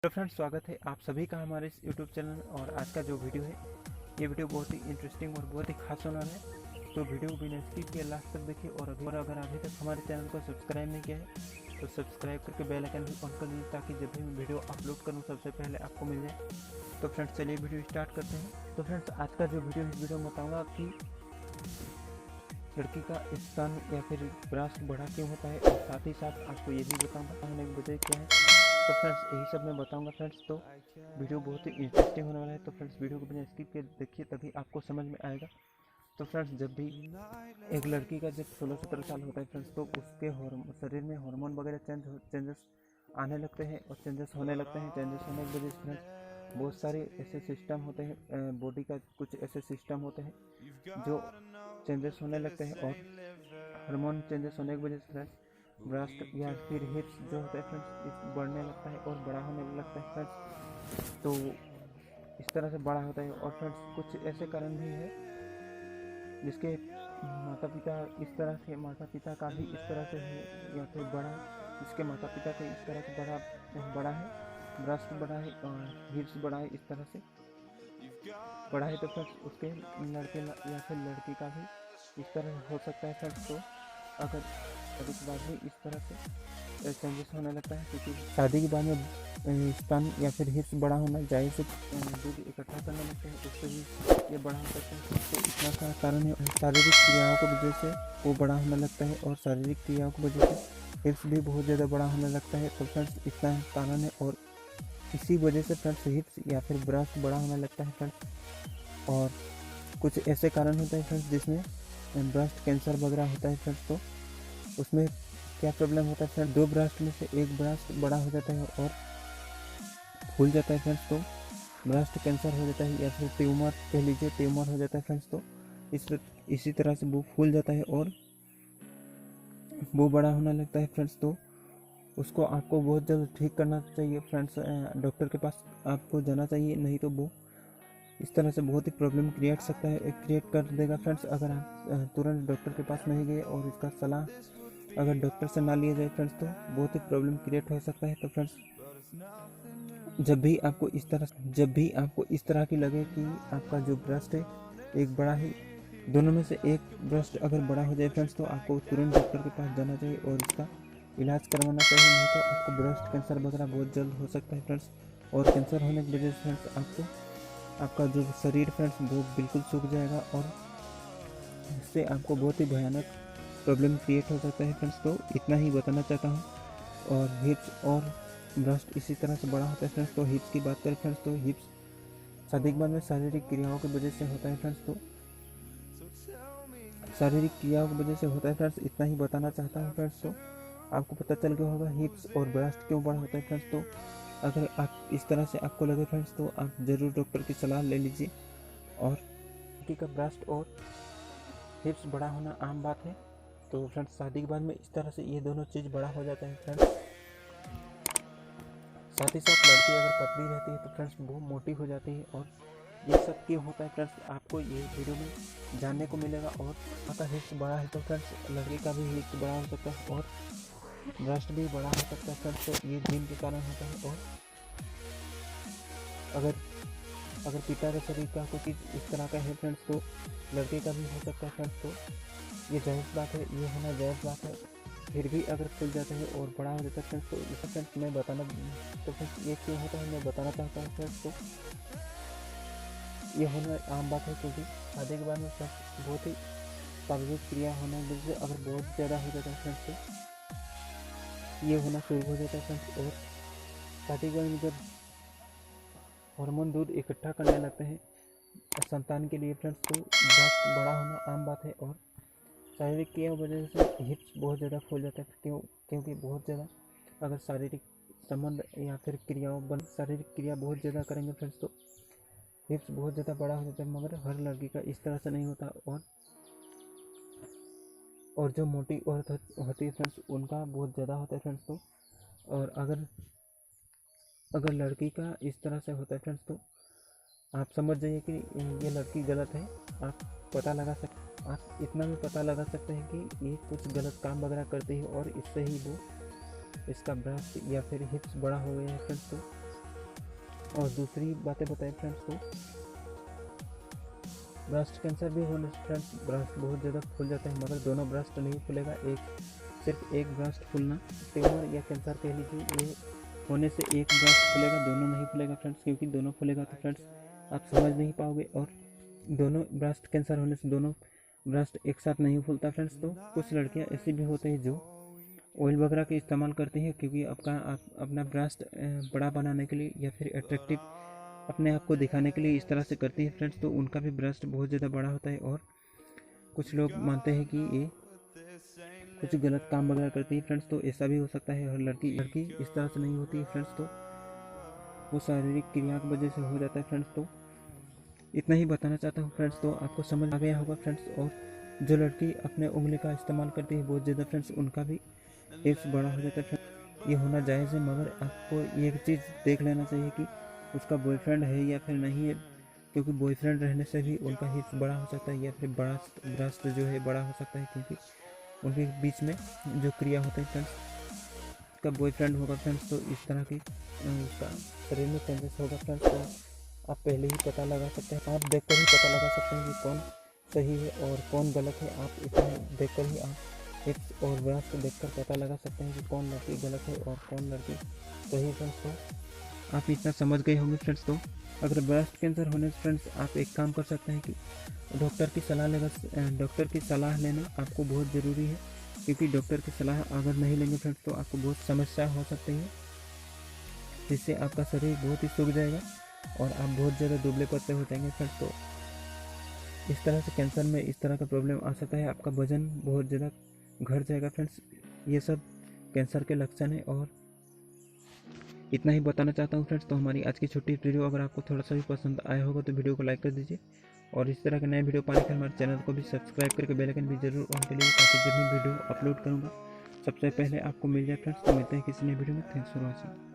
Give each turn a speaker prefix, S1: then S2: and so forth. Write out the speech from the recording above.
S1: Hello friends, स्वागत है आप सभी का हमारे इस यूट्यूब चैनल। और आज का जो वीडियो है ये वीडियो बहुत ही इंटरेस्टिंग और बहुत ही खास होना है। तो वीडियो को बिना स्किप किए लास्ट तक देखिए। और अगर अभी तक हमारे चैनल को सब्सक्राइब नहीं किया है तो सब्सक्राइब करके बेल आइकन भी ऑन कर लीजिए, ताकि जब भी मैं वीडियो अपलोड करूँ सबसे पहले आपको मिल जाए। तो फ्रेंड्स चलिए वीडियो स्टार्ट करते हैं। तो फ्रेंड्स आज का जो वीडियो है इस वीडियो में बताऊँगा कि लड़की का स्तन या फिर ब्रेस्ट बड़ा क्यों होता है, और साथ ही साथ आपको ये भी बताऊंगा होने की वजह क्या है। तो फ्रेंड्स यही सब मैं बताऊंगा फ्रेंड्स। तो वीडियो बहुत ही इंटरेस्टिंग होने वाला है। तो फ्रेंड्स वीडियो को बिना स्किप के देखिए, तभी आपको समझ में आएगा। तो फ्रेंड्स जब भी एक लड़की का जब 16-17 साल होता है फ्रेंड्स, तो उसके शरीर में हार्मोन वगैरह चेंजेस आने लगते हैं और चेंजेस होने लगते हैं। चेंजेस होने की वजह से फ्रेंड्स बहुत सारे ऐसे सिस्टम होते हैं, बॉडी का कुछ ऐसे सिस्टम होते हैं जो चेंजेस होने लगते हैं। और हार्मोन चेंजेस होने की वजह से फ्रेंड्स ब्रेस्ट या फिर हिप्स जो होता है फ्रेंड्स इस बढ़ने लगता है और बड़ा होने लगता है फ्रेंड्स। तो इस तरह से बड़ा होता है। और फ्रेंड्स कुछ ऐसे कारण भी है जिसके माता पिता का भी इस तरह से है, या फिर बड़ा जिसके माता पिता का इस तरह से बड़ा है, ब्रेस्ट बड़ा है और हिप्स बड़ा है, इस तरह से बड़ा है। तो फ्रेंड्स उसके लड़के या फिर लड़की का भी इस तरह हो सकता है फ्रेंड्स। तो अगर शादी के बाद भी इस तरह से चेंजेस होने लगता है, क्योंकि शादी के बाद में स्तन या फिर हिप्स बड़ा होना जायज़ से दूध इकट्ठा करने लगते हैं, उससे भी ये बड़ा हो सकता है। तो इतना सा कारण है। शारीरिक क्रियाओं की वजह से वो बड़ा होने लगता है, और शारीरिक क्रियाओं की वजह से हिप्स भी बहुत ज़्यादा बड़ा होने लगता है। तो फ्रेंड्स इतना कारण है, और इसी वजह से फ्रेंड्स हिप्स या फिर ब्रेस्ट बड़ा होने लगता है फ्रेंड्स। और कुछ ऐसे कारण होते हैं फ्रेंड्स जिसमें ब्रेस्ट कैंसर वगैरह होता है फ्रेंड्स। तो उसमें क्या प्रॉब्लम होता है फ्रेंड्स, दो ब्रेस्ट में से एक ब्रेस्ट बड़ा हो जाता है और फूल जाता है फ्रेंड्स। तो ब्रेस्ट कैंसर हो जाता है, या फिर ट्यूमर कह लीजिए, ट्यूमर हो जाता है फ्रेंड्स। तो इसी तरह से वो फूल जाता है और वो बड़ा होने लगता है फ्रेंड्स। तो उसको आपको बहुत जल्द ठीक करना चाहिए फ्रेंड्स, डॉक्टर के पास आपको जाना चाहिए, नहीं तो वो इस तरह से बहुत ही प्रॉब्लम क्रिएट कर देगा फ्रेंड्स। अगर आप तुरंत डॉक्टर के पास नहीं गए और इसका सलाह अगर डॉक्टर से ना लिया जाए फ्रेंड्स, तो बहुत ही प्रॉब्लम क्रिएट हो सकता है। तो फ्रेंड्स जब भी आपको इस तरह की लगे कि आपका जो ब्रेस्ट है एक बड़ा ही, दोनों में से एक ब्रेस्ट अगर बड़ा हो जाए फ्रेंड्स, तो आपको तुरंत डॉक्टर के पास जाना चाहिए और इसका इलाज करवाना चाहिए, नहीं तो आपको ब्रेस्ट कैंसर वगैरह बहुत जल्द हो सकता है फ्रेंड्स। और कैंसर होने की वजह से फ्रेंड्स आपका जो शरीर फ्रेंड्स वो बिल्कुल सूख जाएगा, और इससे आपको बहुत ही भयानक प्रॉब्लम क्रिएट हो सकता है फ्रेंड्स। तो इतना ही बताना चाहता हूँ। और हिप्स और ब्रेस्ट इसी तरह से बड़ा होता है फ्रेंड्स। तो हिप्स की बात करें फ्रेंड्स, तो हिप्स शादी के बाद में शारीरिक क्रियाओं की वजह से होता है फ्रेंड्स। तो शारीरिक क्रियाओं की वजह से होता है फ्रेंड्स, इतना ही बताना चाहता हूँ फ्रेंड्स। तो आपको पता चल गया होगा हिप्स और ब्रेस्ट क्यों बड़ा होता है फ्रेंड्स। तो अगर आप इस तरह से आपको लगे फ्रेंड्स, तो आप ज़रूर डॉक्टर की सलाह ले लीजिए। और लड़की का ब्रेस्ट और हिप्स बड़ा होना आम बात है। तो फ्रेंड्स शादी के बाद में इस तरह से ये दोनों चीज़ बड़ा हो जाता है फ्रेंड्स। साथ ही साथ लड़की अगर पतली रहती है तो फ्रेंड्स वो मोटी हो जाती है। और ये सब क्यों होता है फ्रेंड्स, आपको ये वीडियो में जानने को मिलेगा। और आपका हिप्स बड़ा है तो फ्रेंड्स लड़की का भी हिप्स बड़ा हो सकता है, और ब्रेस्ट भी बड़ा हो सकता है फ्रेंड्स। तो ये जीन के कारण होता है। और अगर अगर पिता का शरीर का कुछ इस तरह का है फ्रेंड्स, तो लड़के का भी हो सकता है फ्रेंड्स। तो ये जायज़ बात है, ये होना जायज़ बात है। फिर भी अगर फूल जाता है और बड़ा हो जाता है फ्रेंड्स, तो इसे फ्रेंड्स मैं बताना, तो फ्रेंड्स ये क्यों होता है मैं बताना चाहता हूँ फ्रेंड्स। तो ये होना आम बात है, क्योंकि शादी के बाद में फ्रेंड्स बहुत ही शारीरिक क्रिया होने की वजह से अगर बहुत ज़्यादा हो जाता है फ्रेंड्स, तो ये होना शुरू हो जाता है फ्रेंड्स। और शादी के बाद में जब हार्मोन दूध इकट्ठा करने लगते हैं संतान के लिए फ्रेंड्स, तो ब्रेस्ट बड़ा होना आम बात है। और शारीरिक क्रिया की वजह से हिप्स बहुत ज़्यादा फूल जाता है, क्योंकि बहुत ज़्यादा अगर शारीरिक संबंध या फिर शारीरिक क्रिया बहुत ज़्यादा करेंगे फ्रेंड्स, तो हिप्स बहुत ज़्यादा बड़ा हो जाता है। मगर हर लड़की का इस तरह से नहीं होता। और जो मोटी औरत होती है फ्रेंड्स उनका बहुत ज़्यादा होता है फ्रेंड्स। तो और अगर लड़की का इस तरह से होता है फ्रेंड्स, तो आप समझ जाइए कि ये लड़की गलत है। आप इतना भी पता लगा सकते हैं कि ये कुछ गलत काम वगैरह करती है, और इससे ही वो इसका ब्रेस्ट या फिर हिप्स बड़ा हो गया है फ्रेंड्स। तो और दूसरी बातें बताएं फ्रेंड्स तो ब्रेस्ट कैंसर भी होने से फ्रेंड्स ब्रेस्ट बहुत ज़्यादा फूल जाता है, मगर दोनों ब्रेस्ट नहीं फूलेगा, सिर्फ एक ब्रेस्ट फूलना ट्यूमर या कैंसर कह लीजिए, ये होने से एक ब्रेस्ट फूलेगा, दोनों नहीं फूलेगा फ्रेंड्स, क्योंकि दोनों फूलेगा तो फ्रेंड्स आप समझ नहीं पाओगे, और दोनों ब्रेस्ट कैंसर होने से दोनों ब्रेस्ट एक साथ नहीं फूलता फ्रेंड्स। तो कुछ लड़कियां ऐसी भी होती हैं जो ऑयल वगैरह के इस्तेमाल करती हैं, क्योंकि आप अपना ब्रेस्ट बड़ा बनाने के लिए या फिर अट्रैक्टिव अपने आप को दिखाने के लिए इस तरह से करती है फ्रेंड्स, तो उनका भी ब्रेस्ट बहुत ज़्यादा बड़ा होता है। और कुछ लोग मानते हैं कि ये कुछ गलत काम वगैरह करती है फ्रेंड्स, तो ऐसा भी हो सकता है। हर लड़की इस तरह से नहीं होती है फ्रेंड्स, तो वो शारीरिक क्रिया की वजह से हो जाता है फ्रेंड्स। तो इतना ही बताना चाहता हूँ फ्रेंड्स, तो आपको समझ आ गया होगा फ्रेंड्स। और जो लड़की अपने उंगली का इस्तेमाल करती है बहुत ज़्यादा फ्रेंड्स, उनका भी हिप्स बड़ा हो जाता है फ्रेंड्स। ये होना जायज़ है, मगर आपको ये चीज़ देख लेना चाहिए कि उसका बॉयफ्रेंड है या फिर नहीं है, क्योंकि बॉयफ्रेंड रहने से भी उनका हिप्स बड़ा हो सकता है, या फिर ब्रेस्ट जो है बड़ा हो सकता है, क्योंकि उनके बीच में जो क्रिया होता है फ्रेंड्स, उसका बॉयफ्रेंड होगा फ्रेंड्स, तो इस तरह की उसका शरीर में चेंजेस होगा फ्रेंड्स। तो आप पहले ही पता लगा सकते हैं, आप देखकर ही पता लगा सकते हैं कि कौन सही है और कौन गलत है। आप इतना देखकर ही आप हिप्स और ब्रेस्ट देखकर पता लगा सकते हैं कि कौन लड़की गलत है और कौन लड़की सही है फ्रेंड्स। तो आप इतना समझ गए होंगे फ्रेंड्स। तो अगर ब्रेस्ट कैंसर होने से फ्रेंड्स आप एक काम कर सकते हैं कि डॉक्टर की सलाह लेना आपको बहुत ज़रूरी है, क्योंकि डॉक्टर की सलाह अगर नहीं लेंगे फ्रेंड्स तो आपको बहुत समस्या हो सकती है, जिससे आपका शरीर बहुत ही सूख जाएगा और आप बहुत ज़्यादा दुबले पतले हो जाएंगे फ्रेंड्स। तो इस तरह से कैंसर में इस तरह का प्रॉब्लम आ सकता है, आपका वजन बहुत ज़्यादा घट जाएगा फ्रेंड्स। ये सब कैंसर के लक्षण है, और इतना ही बताना चाहता हूँ फ्रेंड्स। तो हमारी आज की छोटी वीडियो अगर आपको थोड़ा सा भी पसंद आया होगा तो वीडियो को लाइक कर दीजिए, और इस तरह के नए वीडियो पाने के लिए हमारे चैनल को भी सब्सक्राइब करके बेल आइकन भी जरूर ऑन कर लीजिए, ताकि जब भी वीडियो अपलोड करूँगा सबसे पहले आपको मिल जाए फ्रेंड्स। तो मिलते हैं किसी नए वीडियो में। Thanks for watching.